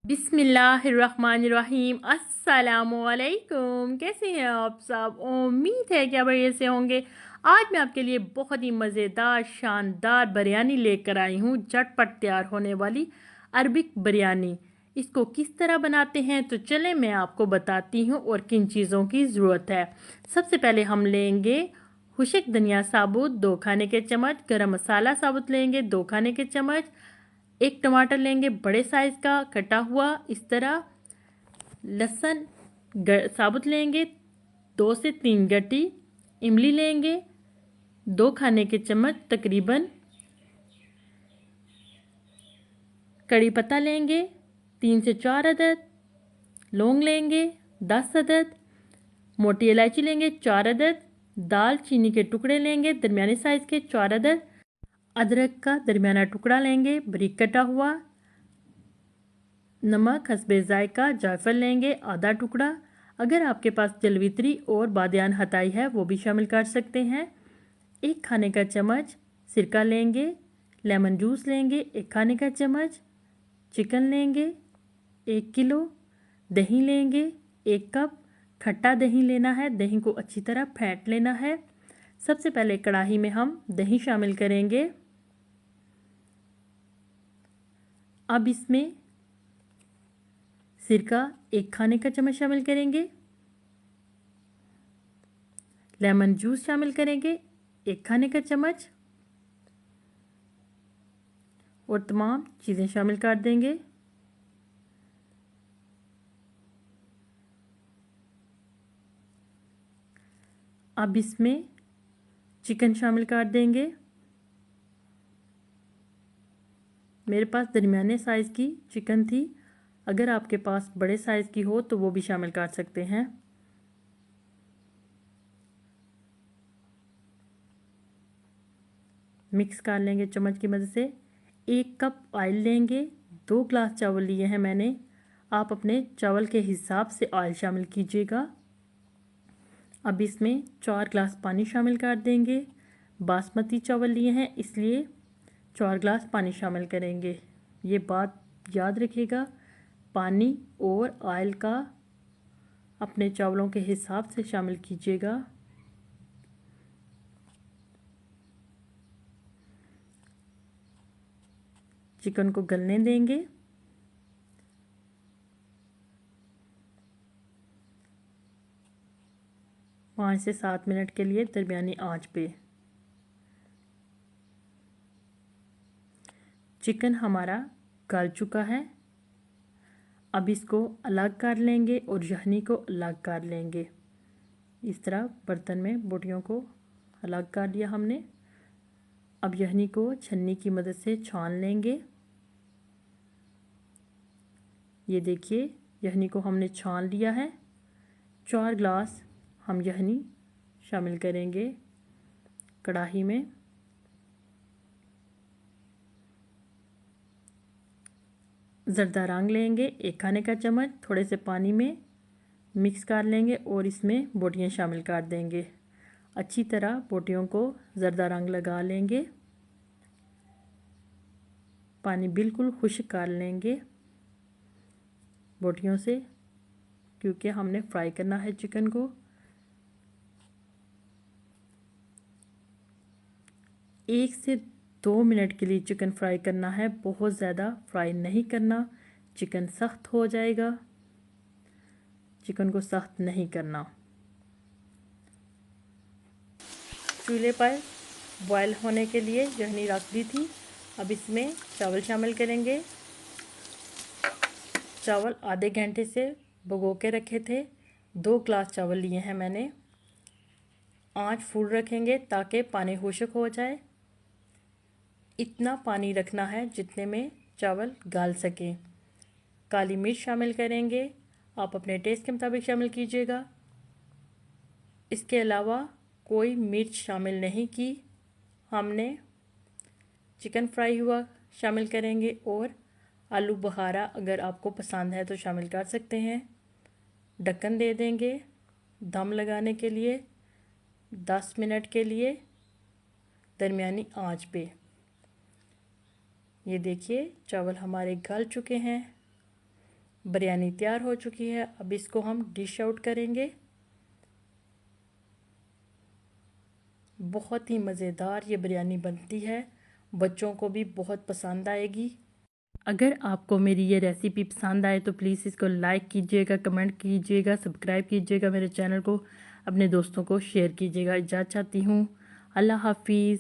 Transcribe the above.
बिस्मिल्लाहिर्रहमानिर्रहीम। अस्सलामुअलैकुम। कैसे हैं आप सब? उम्मीद है कि आप बढ़िया से होंगे। आज मैं आपके लिए बहुत ही मज़ेदार शानदार बिरयानी लेकर आई हूँ, झटपट तैयार होने वाली अरबिक बिरयानी। इसको किस तरह बनाते हैं तो चलें मैं आपको बताती हूँ और किन चीज़ों की ज़रूरत है। सबसे पहले हम लेंगे खुशक धनिया साबुत 2 खाने के चम्मच, गरम मसाला साबुत लेंगे 2 खाने के चम्मच, एक टमाटर लेंगे बड़े साइज़ का कटा हुआ इस तरह, लहसुन साबुत लेंगे 2 से 3 गड्डी, इमली लेंगे 2 खाने के चम्मच तकरीबन, कड़ी पत्ता लेंगे 3 से 4 अदद, लौंग लेंगे 10 अदद, मोटी इलायची लेंगे 4 अदद, दाल चीनी के टुकड़े लेंगे दरमियाने साइज़ के 4 अदद, अदरक का दरमियाना टुकड़ा लेंगे बारीक कटा हुआ, नमक हस्बे जायका, जायफल लेंगे आधा टुकड़ा। अगर आपके पास जलवित्री और बादियान हताई है वो भी शामिल कर सकते हैं। 1 खाने का चम्मच सिरका लेंगे, लेमन जूस लेंगे 1 खाने का चम्मच, चिकन लेंगे 1 किलो, दही लेंगे 1 कप, खट्टा दही लेना है, दही को अच्छी तरह फेंट लेना है। सबसे पहले कढ़ाई में हम दही शामिल करेंगे। अब इसमें सिरका 1 खाने का चम्मच शामिल करेंगे, लेमन जूस शामिल करेंगे 1 खाने का चम्मच और तमाम चीज़ें शामिल कर देंगे। अब इसमें चिकन शामिल कर देंगे। मेरे पास दरमियाने साइज़ की चिकन थी, अगर आपके पास बड़े साइज़ की हो तो वो भी शामिल कर सकते हैं। मिक्स कर लेंगे चम्मच की मदद से। 1 कप ऑयल लेंगे, 2 ग्लास चावल लिए हैं मैंने, आप अपने चावल के हिसाब से ऑयल शामिल कीजिएगा। अब इसमें 4 ग्लास पानी शामिल कर देंगे। बासमती चावल लिए हैं इसलिए 4 ग्लास पानी शामिल करेंगे। ये बात याद रखिएगा, पानी और ऑयल का अपने चावलों के हिसाब से शामिल कीजिएगा। चिकन को गलने देंगे। पाँच से 7 मिनट के लिए दरमियानी आंच पे। चिकन हमारा गल चुका है। अब इसको अलग कर लेंगे और यखनी को अलग कर लेंगे। इस तरह बर्तन में बोटियों को अलग कर लिया हमने। अब यखनी को छन्नी की मदद से छान लेंगे। ये देखिए यखनी को हमने छान लिया है। 4 ग्लास हम यखनी शामिल करेंगे कढ़ाई में। ज़रदा रंग लेंगे 1 खाने का चम्मच, थोड़े से पानी में मिक्स कर लेंगे और इसमें बोटियां शामिल कर देंगे। अच्छी तरह बोटियों को ज़रदा रंग लगा लेंगे। पानी बिल्कुल खुश्क कर लेंगे बोटियों से, क्योंकि हमने फ्राई करना है चिकन को। 1 से 2 मिनट के लिए चिकन फ्राई करना है, बहुत ज़्यादा फ्राई नहीं करना, चिकन सख्त हो जाएगा। चिकन को सख्त नहीं करना। चूल्हे पर बॉयल होने के लिए यखनी रख दी थी। अब इसमें चावल शामिल करेंगे। चावल आधे घंटे से भिगो के रखे थे। 2 ग्लास चावल लिए हैं मैंने। आंच फुल रखेंगे ताकि पानी खुश्क हो जाए। इतना पानी रखना है जितने में चावल गल सके। काली मिर्च शामिल करेंगे, आप अपने टेस्ट के मुताबिक शामिल कीजिएगा। इसके अलावा कोई मिर्च शामिल नहीं की हमने। चिकन फ्राई हुआ शामिल करेंगे और आलू बुखारा अगर आपको पसंद है तो शामिल कर सकते हैं। ढक्कन दे देंगे दम लगाने के लिए 10 मिनट के लिए दरमियानी आंच पे। ये देखिए चावल हमारे गल चुके हैं। बिरयानी तैयार हो चुकी है। अब इसको हम डिश आउट करेंगे। बहुत ही मज़ेदार ये बिरयानी बनती है, बच्चों को भी बहुत पसंद आएगी। अगर आपको मेरी ये रेसिपी पसंद आए तो प्लीज़ इसको लाइक कीजिएगा, कमेंट कीजिएगा, सब्सक्राइब कीजिएगा, मेरे चैनल को अपने दोस्तों को शेयर कीजिएगा। इजाज़त चाहती हूँ। अल्लाह हाफिज़।